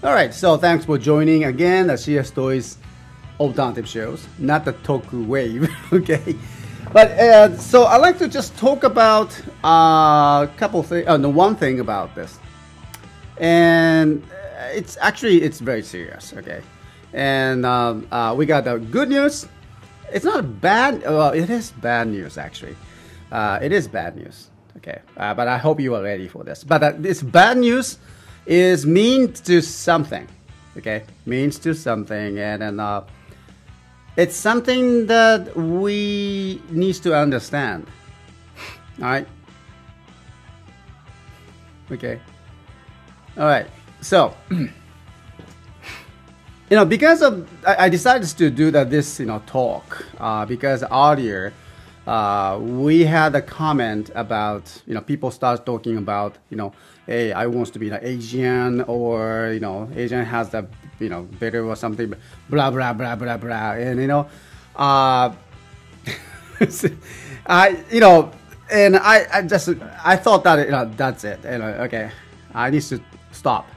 All right, so thanks for joining again the CSTOYS alternative shows, not the Toku wave, okay? But so I'd like to just talk about a couple things, one thing about this. And it's very serious, okay? And we got the good news. It's not bad, well, it is bad news actually. It is bad news, okay? But I hope you are ready for this. But this bad news means to something, okay? Means to something, and then it's something that we need to understand. All right. Okay. All right. So, because of I decided to do this talk because earlier we had a comment about people start talking about hey, I want to be an Asian, or Asian has the better or something, blah blah blah blah blah, and I thought that that's it, okay, I need to stop,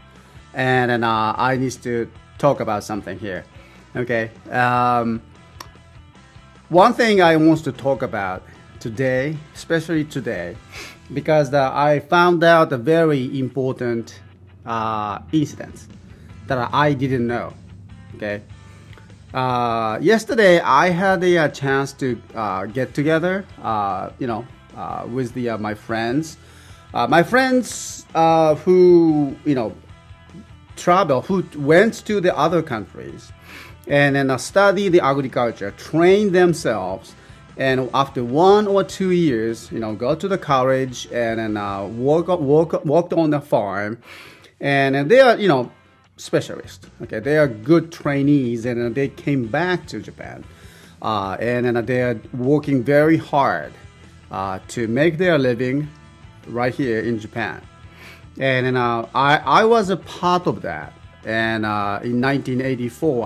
and then I need to talk about something here, okay. One thing I want to talk about today, especially today, because I found out a very important incident that I didn't know. Okay. Yesterday I had a chance to get together, with my friends. My friends who who went to the other countries and then study the agriculture, train themselves, and after 1 or 2 years, go to the college and then worked on the farm, and they are specialists. Okay, they are good trainees, and they came back to Japan, and then they are working very hard to make their living right here in Japan. And then I was a part of that. And in 1984,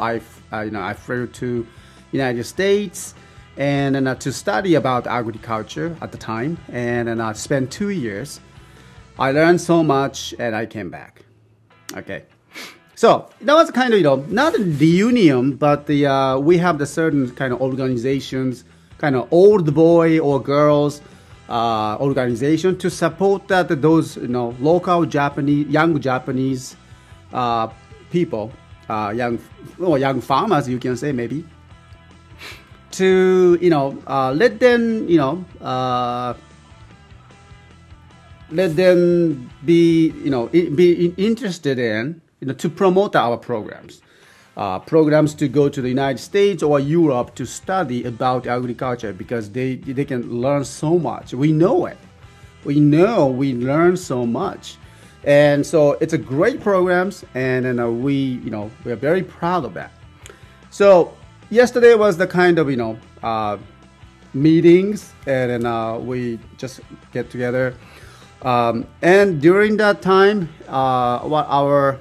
I flew to United States and then to study about agriculture at the time. And then I spent 2 years. I learned so much, and I came back. Okay, so that was kind of not a reunion, but we have the certain kind of organizations, kind of old boy or girls organization to support those local young Japanese people, young farmers, you can say, maybe, to let them be interested in to promote our programs. Programs to go to the United States or Europe to study about agriculture, because they can learn so much. We know it. We learn so much. And so it's a great programs, and then we're very proud of that. So yesterday was the kind of meetings, and then we just get together. And during that time, our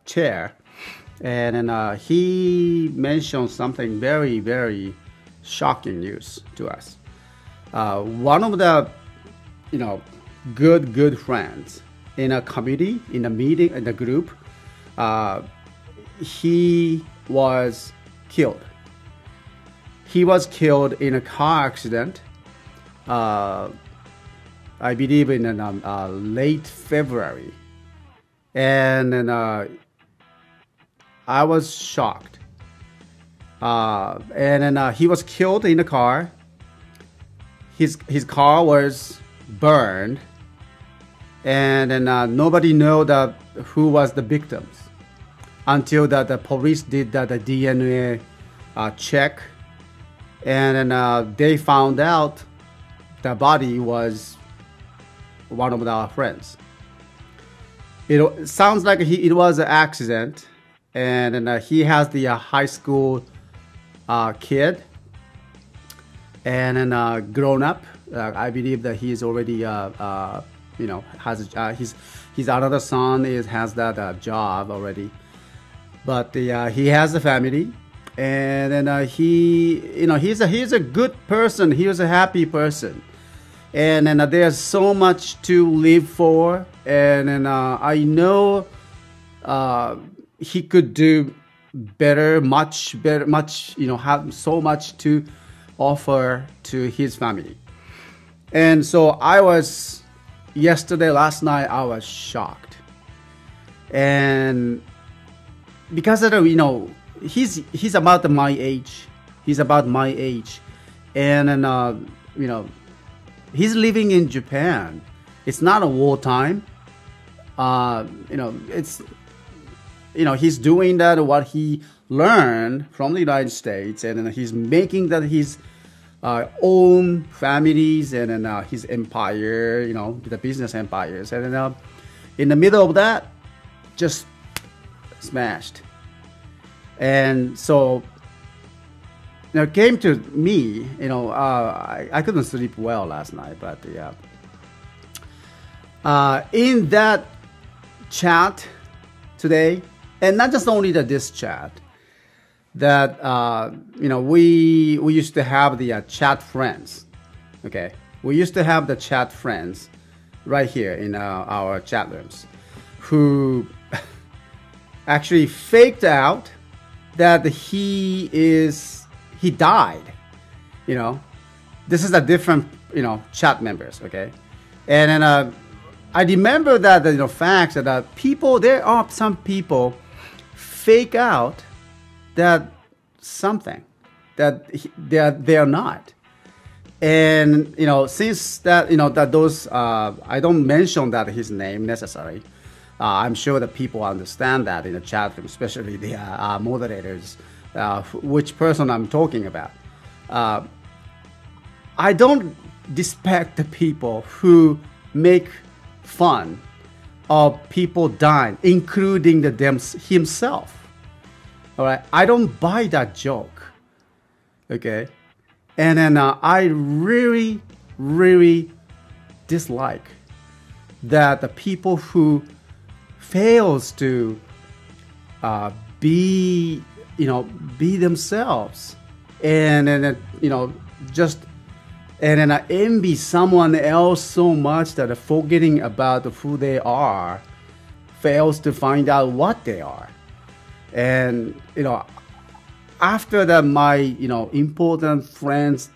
chair, and then he mentioned something very, very shocking news to us. One of the good friends in a committee, in a meeting, in the group, he was killed. He was killed in a car accident, I believe in late February. And then I was shocked. And then he was killed in the car. His car was burned, and then nobody know who was the victims until the police did the DNA check, and then they found out the body was one of our friends. It sounds like it was an accident, and then he has the high school kid, and then grown up. I believe that he is already, has his another son has that job already, but he has a family, and then he's a good person. He was a happy person, and then there's so much to live for, and then I know he could do better, much better, much, have so much to offer to his family. And so last night, I was shocked. And because of he's about my age. He's about my age. And then, he's living in Japan. It's not a wartime. It's, he's doing that, what he learned from the United States, and then he's making that his own families and then his empire, the business empires. And then in the middle of that, just smashed. And so it came to me, I couldn't sleep well last night, but yeah. In that chat today, and not just only this chat, that we used to have the chat friends. Okay, we used to have the chat friends right here in our chat rooms, who actually faked out that he died. This is a different chat members. Okay, and then I remember that the facts that there are some people fake out that something that they are not. And since that that those I don't mention that his name necessarily, I'm sure that people understand that in the chat room, especially the moderators, which person I'm talking about. I don't respect the people who make fun of people dying, including himself. All right, I don't buy that joke. Okay, and then I really, really dislike that the people who fails to be themselves, and then and then I envy someone else so much that forgetting about who they are, fails to find out what they are. And after that, my important friends